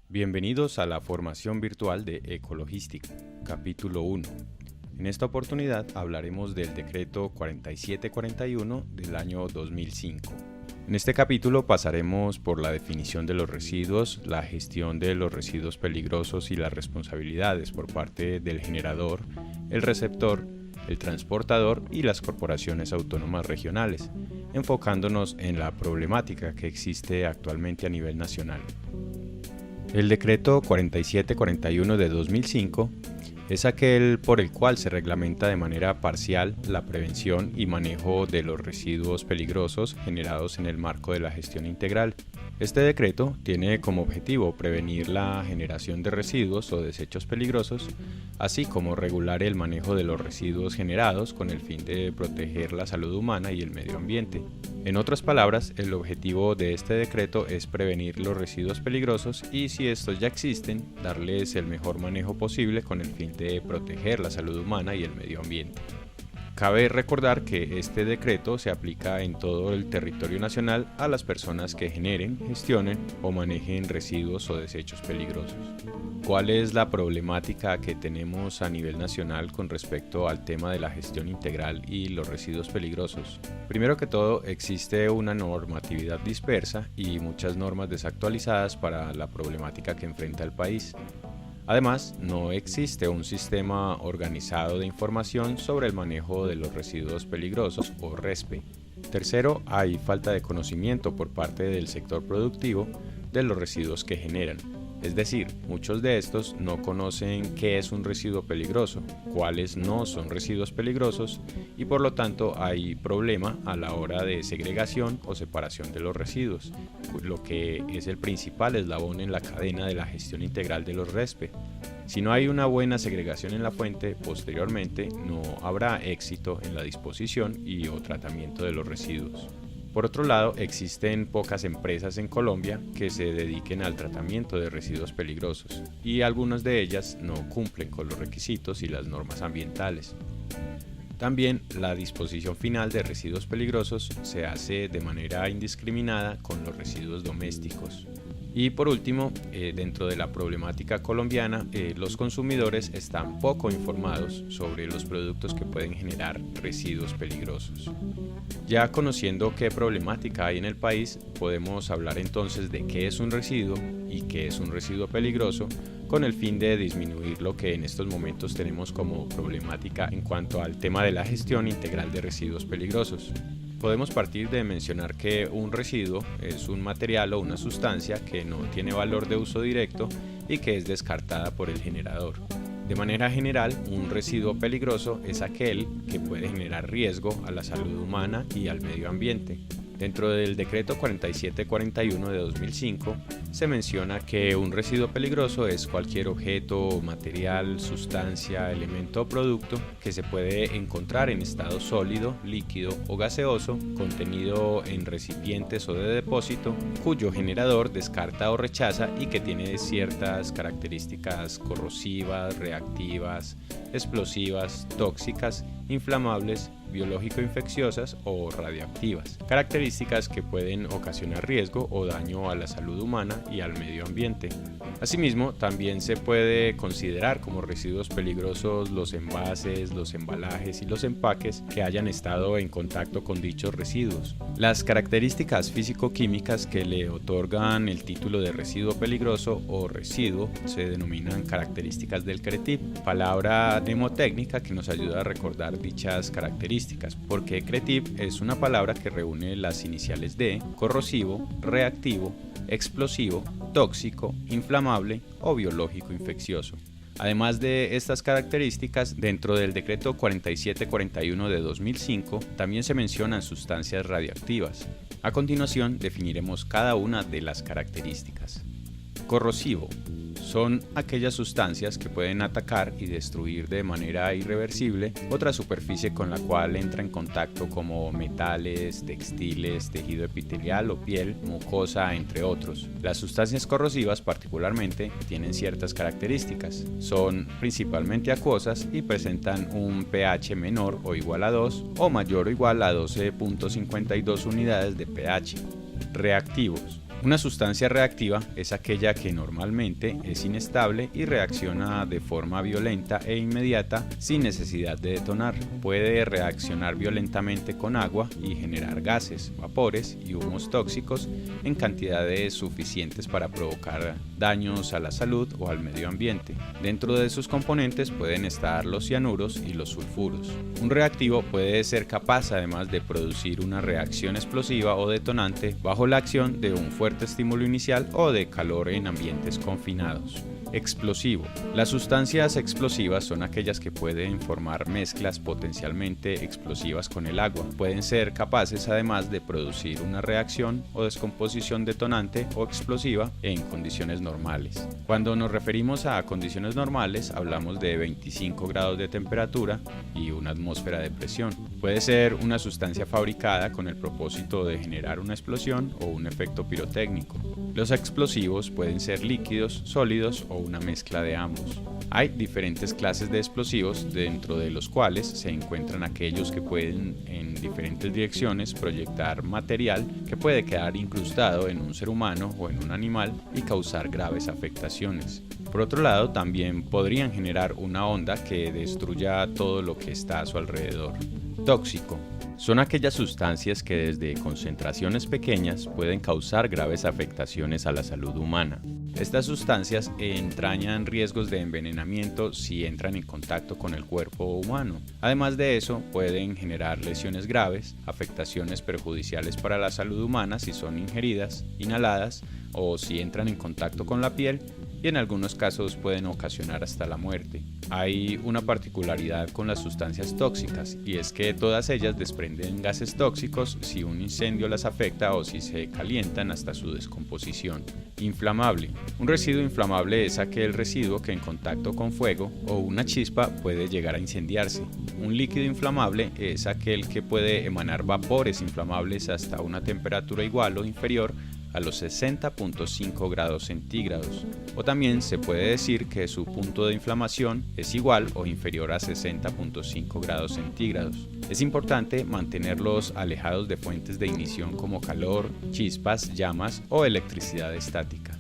Bienvenidos a la formación virtual de Ecologística, capítulo 1. En esta oportunidad hablaremos del decreto 4741 del año 2005. En este capítulo pasaremos por la definición de los residuos, la gestión de los residuos peligrosos y las responsabilidades por parte del generador, el receptor, el transportador y las corporaciones autónomas regionales, enfocándonos en la problemática que existe actualmente a nivel nacional. El decreto 4741 de 2005 es aquel por el cual se reglamenta de manera parcial la prevención y manejo de los residuos peligrosos generados en el marco de la gestión integral. Este decreto tiene como objetivo prevenir la generación de residuos o desechos peligrosos, así como regular el manejo de los residuos generados con el fin de proteger la salud humana y el medio ambiente. En otras palabras, el objetivo de este decreto es prevenir los residuos peligrosos y, si estos ya existen, darles el mejor manejo posible con el fin de proteger la salud humana y el medio ambiente. Cabe recordar que este decreto se aplica en todo el territorio nacional a las personas que generen, gestionen o manejen residuos o desechos peligrosos. ¿Cuál es la problemática que tenemos a nivel nacional con respecto al tema de la gestión integral y los residuos peligrosos? Primero que todo, existe una normatividad dispersa y muchas normas desactualizadas para la problemática que enfrenta el país. Además, no existe un sistema organizado de información sobre el manejo de los residuos peligrosos o RESPE. Tercero, hay falta de conocimiento por parte del sector productivo de los residuos que generan. Es decir, muchos de estos no conocen qué es un residuo peligroso, cuáles no son residuos peligrosos y por lo tanto hay problema a la hora de segregación o separación de los residuos, lo que es el principal eslabón en la cadena de la gestión integral de los RESPE. Si no hay una buena segregación en la fuente, posteriormente no habrá éxito en la disposición y o tratamiento de los residuos. Por otro lado, existen pocas empresas en Colombia que se dediquen al tratamiento de residuos peligrosos y algunas de ellas no cumplen con los requisitos y las normas ambientales. También la disposición final de residuos peligrosos se hace de manera indiscriminada con los residuos domésticos. Y por último, dentro de la problemática colombiana, los consumidores están poco informados sobre los productos que pueden generar residuos peligrosos. Ya conociendo qué problemática hay en el país, podemos hablar entonces de qué es un residuo y qué es un residuo peligroso, con el fin de disminuir lo que en estos momentos tenemos como problemática en cuanto al tema de la gestión integral de residuos peligrosos. Podemos partir de mencionar que un residuo es un material o una sustancia que no tiene valor de uso directo y que es descartada por el generador. De manera general, un residuo peligroso es aquel que puede generar riesgo a la salud humana y al medio ambiente. Dentro del decreto 4741 de 2005 se menciona que un residuo peligroso es cualquier objeto, material, sustancia, elemento o producto que se puede encontrar en estado sólido, líquido o gaseoso, contenido en recipientes o de depósito, cuyo generador descarta o rechaza y que tiene ciertas características corrosivas, reactivas, explosivas, tóxicas, inflamables, biológico-infecciosas o radioactivas, características que pueden ocasionar riesgo o daño a la salud humana y al medio ambiente. Asimismo, también se puede considerar como residuos peligrosos los envases, los embalajes y los empaques que hayan estado en contacto con dichos residuos. Las características físico-químicas que le otorgan el título de residuo peligroso o residuo se denominan características del CRETIP, palabra mnemotécnica que nos ayuda a recordar dichas características, porque CRETIP es una palabra que reúne las iniciales de corrosivo, reactivo, explosivo, tóxico, inflamable o biológico infeccioso. Además de estas características, dentro del decreto 4741 de 2005 también se mencionan sustancias radioactivas. A continuación definiremos cada una de las características. Corrosivo. Son aquellas sustancias que pueden atacar y destruir de manera irreversible otra superficie con la cual entra en contacto, como metales, textiles, tejido epitelial o piel, mucosa, entre otros. Las sustancias corrosivas particularmente tienen ciertas características. Son principalmente acuosas y presentan un pH menor o igual a 2 o mayor o igual a 12.52 unidades de pH. Reactivos. Una sustancia reactiva es aquella que normalmente es inestable y reacciona de forma violenta e inmediata sin necesidad de detonar. Puede reaccionar violentamente con agua y generar gases, vapores y humos tóxicos en cantidades suficientes para provocar daños a la salud o al medio ambiente. Dentro de sus componentes pueden estar los cianuros y los sulfuros. Un reactivo puede ser capaz además de producir una reacción explosiva o detonante bajo la acción de un fuerte estímulo inicial o de calor en ambientes confinados. Explosivo. Las sustancias explosivas son aquellas que pueden formar mezclas potencialmente explosivas con el agua. Pueden ser capaces además de producir una reacción o descomposición detonante o explosiva en condiciones normales. Cuando nos referimos a condiciones normales, hablamos de 25 grados de temperatura y una atmósfera de presión. Puede ser una sustancia fabricada con el propósito de generar una explosión o un efecto pirotécnico. Los explosivos pueden ser líquidos, sólidos o una mezcla de ambos. Hay diferentes clases de explosivos, dentro de los cuales se encuentran aquellos que pueden en diferentes direcciones proyectar material que puede quedar incrustado en un ser humano o en un animal y causar graves afectaciones. Por otro lado, también podrían generar una onda que destruya todo lo que está a su alrededor. Tóxico. Son aquellas sustancias que desde concentraciones pequeñas pueden causar graves afectaciones a la salud humana. Estas sustancias entrañan riesgos de envenenamiento si entran en contacto con el cuerpo humano. Además de eso, pueden generar lesiones graves, afectaciones perjudiciales para la salud humana si son ingeridas, inhaladas o si entran en contacto con la piel, y en algunos casos pueden ocasionar hasta la muerte. Hay una particularidad con las sustancias tóxicas, y es que todas ellas desprenden gases tóxicos si un incendio las afecta o si se calientan hasta su descomposición. Inflamable. Un residuo inflamable es aquel residuo que en contacto con fuego o una chispa puede llegar a incendiarse. Un líquido inflamable es aquel que puede emanar vapores inflamables hasta una temperatura igual o inferior a los 60.5 grados centígrados, o también se puede decir que su punto de inflamación es igual o inferior a 60.5 grados centígrados. Es importante mantenerlos alejados de fuentes de ignición como calor, chispas, llamas o electricidad estática.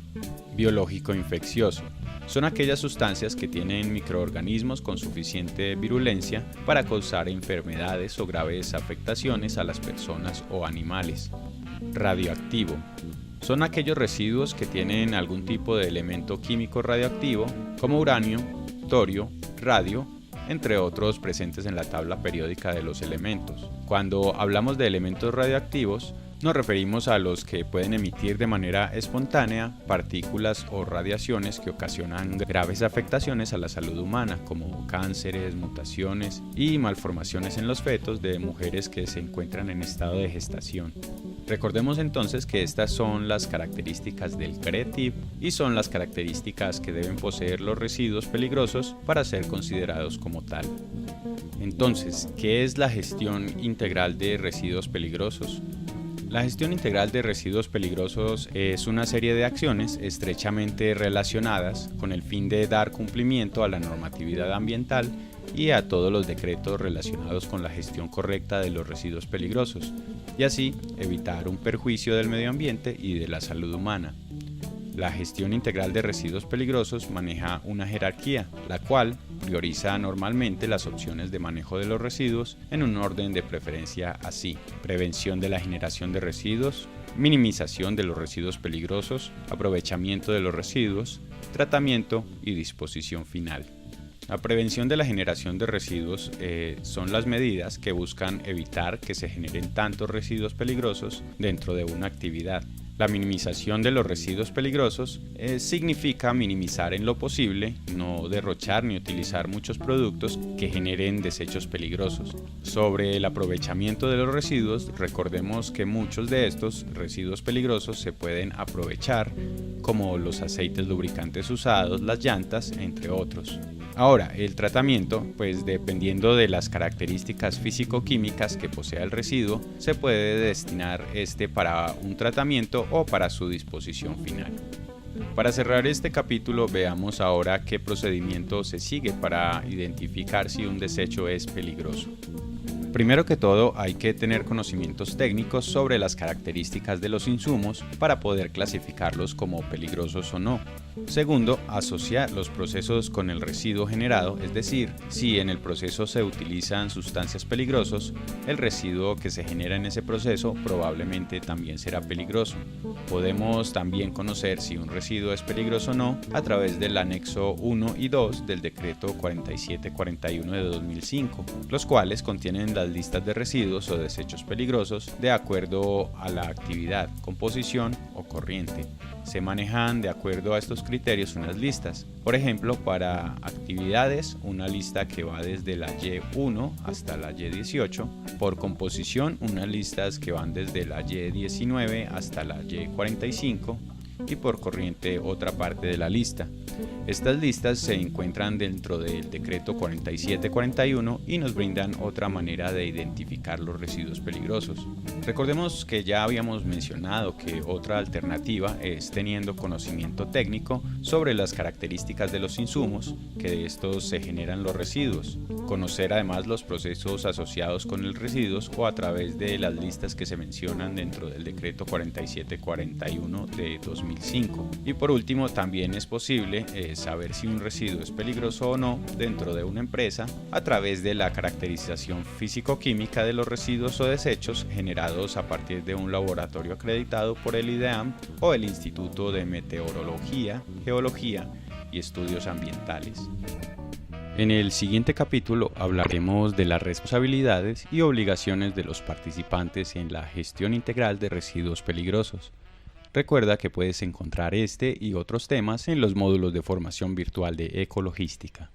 Biológico infeccioso. Son aquellas sustancias que tienen microorganismos con suficiente virulencia para causar enfermedades o graves afectaciones a las personas o animales. Radioactivo. Son aquellos residuos que tienen algún tipo de elemento químico radioactivo, como uranio, torio, radio, entre otros presentes en la tabla periódica de los elementos. Cuando hablamos de elementos radioactivos, nos referimos a los que pueden emitir de manera espontánea partículas o radiaciones que ocasionan graves afectaciones a la salud humana, como cánceres, mutaciones y malformaciones en los fetos de mujeres que se encuentran en estado de gestación. Recordemos entonces que estas son las características del CRETIP y son las características que deben poseer los residuos peligrosos para ser considerados como tal. Entonces, ¿qué es la gestión integral de residuos peligrosos? La gestión integral de residuos peligrosos es una serie de acciones estrechamente relacionadas con el fin de dar cumplimiento a la normatividad ambiental y a todos los decretos relacionados con la gestión correcta de los residuos peligrosos, y así evitar un perjuicio del medio ambiente y de la salud humana. La gestión integral de residuos peligrosos maneja una jerarquía, la cual prioriza normalmente las opciones de manejo de los residuos en un orden de preferencia así: prevención de la generación de residuos, minimización de los residuos peligrosos, aprovechamiento de los residuos, tratamiento y disposición final. La prevención de la generación de residuos son las medidas que buscan evitar que se generen tantos residuos peligrosos dentro de una actividad. La minimización de los residuos peligrosos significa minimizar en lo posible, no derrochar ni utilizar muchos productos que generen desechos peligrosos. Sobre el aprovechamiento de los residuos, recordemos que muchos de estos residuos peligrosos se pueden aprovechar, como los aceites lubricantes usados, las llantas, entre otros. Ahora, el tratamiento, pues dependiendo de las características físico-químicas que posea el residuo, se puede destinar para un tratamiento o para su disposición final. Para cerrar este capítulo, veamos ahora qué procedimiento se sigue para identificar si un desecho es peligroso. Primero que todo, hay que tener conocimientos técnicos sobre las características de los insumos para poder clasificarlos como peligrosos o no. Segundo, asociar los procesos con el residuo generado, es decir, si en el proceso se utilizan sustancias peligrosas, el residuo que se genera en ese proceso probablemente también será peligroso. Podemos también conocer si un residuo es peligroso o no a través del anexo 1 y 2 del decreto 4741 de 2005, los cuales contienen las listas de residuos o desechos peligrosos de acuerdo a la actividad, composición o corriente. Se manejan de acuerdo a estos criterios unas listas. Por ejemplo, para actividades, una lista que va desde la Y1 hasta la Y18. Por composición, unas listas que van desde la Y19 hasta la Y45. Y por corriente otra parte de la lista. Estas listas se encuentran dentro del decreto 4741 y nos brindan otra manera de identificar los residuos peligrosos. Recordemos que ya habíamos mencionado que otra alternativa es teniendo conocimiento técnico sobre las características de los insumos, que de estos se generan los residuos. Conocer además los procesos asociados con los residuos o a través de las listas que se mencionan dentro del decreto 4741 de 2005. Y por último, también es posible saber si un residuo es peligroso o no dentro de una empresa a través de la caracterización físico-química de los residuos o desechos generados a partir de un laboratorio acreditado por el IDEAM o el Instituto de Meteorología, Geología y Estudios Ambientales. En el siguiente capítulo hablaremos de las responsabilidades y obligaciones de los participantes en la gestión integral de residuos peligrosos. Recuerda que puedes encontrar este y otros temas en los módulos de formación virtual de Ecologística.